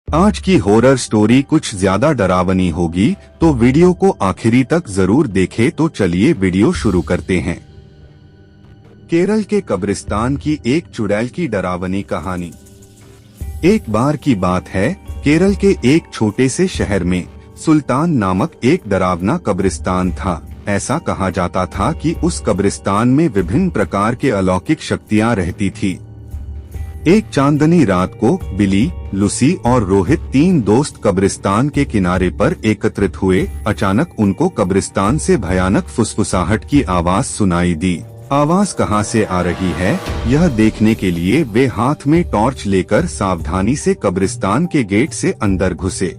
आज की horror story कुछ ज्यादा डरावनी होगी, तो वीडियो को आखिरी तक जरूर देखें। तो चलिए वीडियो शुरू करते हैं। केरल के कब्रिस्तान की एक चुड़ैल की डरावनी कहानी। एक बार की बात है, केरल के एक छोटे से शहर में सुल्तान नामक एक डरावना कब्रिस्तान था। ऐसा कहा जाता था कि उस कब्रिस्तान में विभिन्न प्रकार के अलौकिक शक्तियां रहती थी। एक चांदनी रात को बिली, लूसी और रोहित तीन दोस्त कब्रिस्तान के किनारे पर एकत्रित हुए। अचानक उनको कब्रिस्तान से भयानक फुसफुसाहट की आवाज सुनाई दी। आवाज कहां से आ रही है, यह देखने के लिए वे हाथ में टॉर्च लेकर सावधानी से कब्रिस्तान के गेट से अंदर घुसे।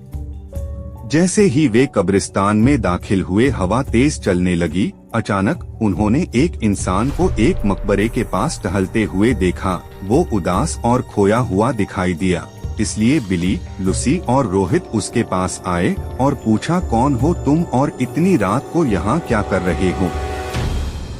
जैसे ही वे कब्रिस्तान में दाखिल हुए, हवा तेज चलने लगी। अचानक उन्होंने एक इंसान को एक मकबरे के पास टहलते हुए देखा। वो उदास और खोया हुआ दिखाई दिया, इसलिए बिली, लूसी और रोहित उसके पास आए और पूछा, कौन हो तुम और इतनी रात को यहाँ क्या कर रहे हो?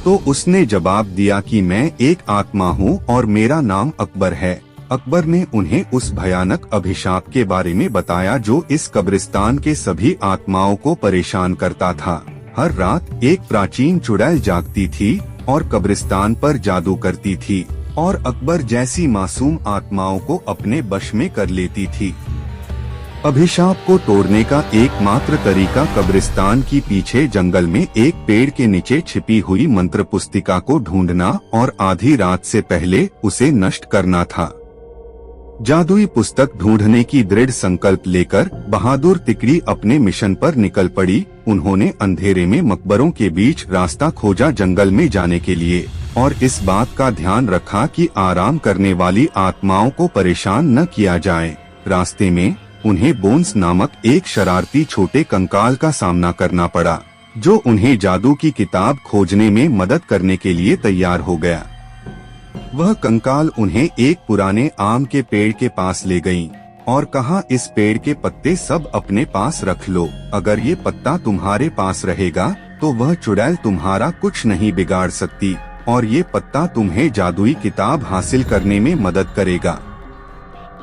तो उसने जवाब दिया कि मैं एक आत्मा हूँ और मेरा नाम अकबर है। अकबर ने उन्हें उस भयानक अभिशाप के बारे में बताया जो इस कब्रिस्तान के सभी आत्माओं को परेशान करता था। हर रात एक प्राचीन चुड़ैल जागती थी और कब्रिस्तान पर जादू करती थी और अकबर जैसी मासूम आत्माओं को अपने वश में कर लेती थी। अभिशाप को तोड़ने का एकमात्र तरीका कब्रिस्तान की पीछे जंगल में एक पेड़ के नीचे छिपी हुई मंत्र पुस्तिका को ढूंढना और आधी रात से पहले उसे नष्ट करना था। जादुई पुस्तक ढूंढने की दृढ़ संकल्प लेकर बहादुर तिकड़ी अपने मिशन पर निकल पड़ी। उन्होंने अंधेरे में मकबरों के बीच रास्ता खोजा जंगल में जाने के लिए, और इस बात का ध्यान रखा कि आराम करने वाली आत्माओं को परेशान न किया जाए। रास्ते में उन्हें बोन्स नामक एक शरारती छोटे कंकाल का सामना करना पड़ा, जो उन्हें जादू की किताब खोजने में मदद करने के लिए तैयार हो गया। वह कंकाल उन्हें एक पुराने आम के पेड़ के पास ले गई और कहा, इस पेड़ के पत्ते सब अपने पास रख लो। अगर ये पत्ता तुम्हारे पास रहेगा तो वह चुड़ैल तुम्हारा कुछ नहीं बिगाड़ सकती और ये पत्ता तुम्हें जादुई किताब हासिल करने में मदद करेगा।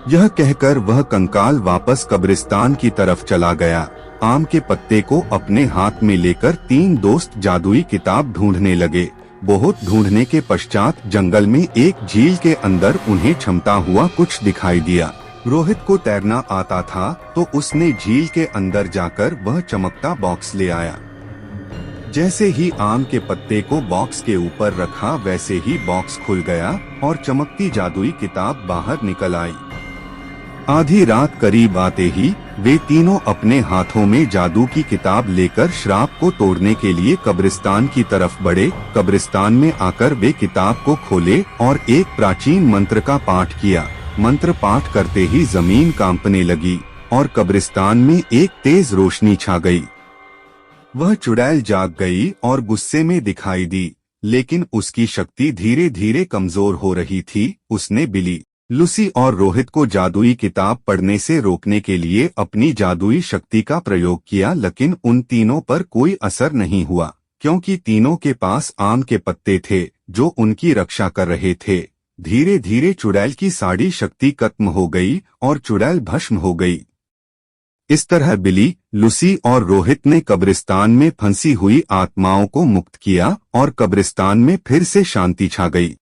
यह कहकर वह कंकाल वापस कब्रिस्तान की तरफ चला गया। आम के पत्ते को अपने हाथ में लेकर तीन दोस्त जादुई किताब ढूंढने लगे। बहुत ढूंढने के पश्चात जंगल में एक झील के अंदर उन्हें क्षमता हुआ कुछ दिखाई दिया। रोहित को तैरना आता था, तो उसने झील के अंदर जाकर वह चमकता बॉक्स ले आया। जैसे ही आम के पत्ते को बॉक्स के ऊपर रखा, वैसे ही बॉक्स खुल गया और चमकती जादुई किताब बाहर निकल आई। आधी रात करीब आते ही वे तीनों अपने हाथों में जादू की किताब लेकर श्राप को तोड़ने के लिए कब्रिस्तान की तरफ बढ़े। कब्रिस्तान में आकर वे किताब को खोले और एक प्राचीन मंत्र का पाठ किया। मंत्र पाठ करते ही जमीन कांपने लगी और कब्रिस्तान में एक तेज रोशनी छा गई। वह चुड़ैल जाग गई और गुस्से में दिखाई दी, लेकिन उसकी शक्ति धीरे धीरे कमजोर हो रही थी। उसने बिली, लूसी और रोहित को जादुई किताब पढ़ने से रोकने के लिए अपनी जादुई शक्ति का प्रयोग किया, लेकिन उन तीनों पर कोई असर नहीं हुआ, क्योंकि तीनों के पास आम के पत्ते थे जो उनकी रक्षा कर रहे थे। धीरे धीरे चुड़ैल की सारी शक्ति खत्म हो गई और चुड़ैल भस्म हो गई। इस तरह बिली, लूसी और रोहित ने कब्रिस्तान में फंसी हुई आत्माओं को मुक्त किया और कब्रिस्तान में फिर से शांति छा गई।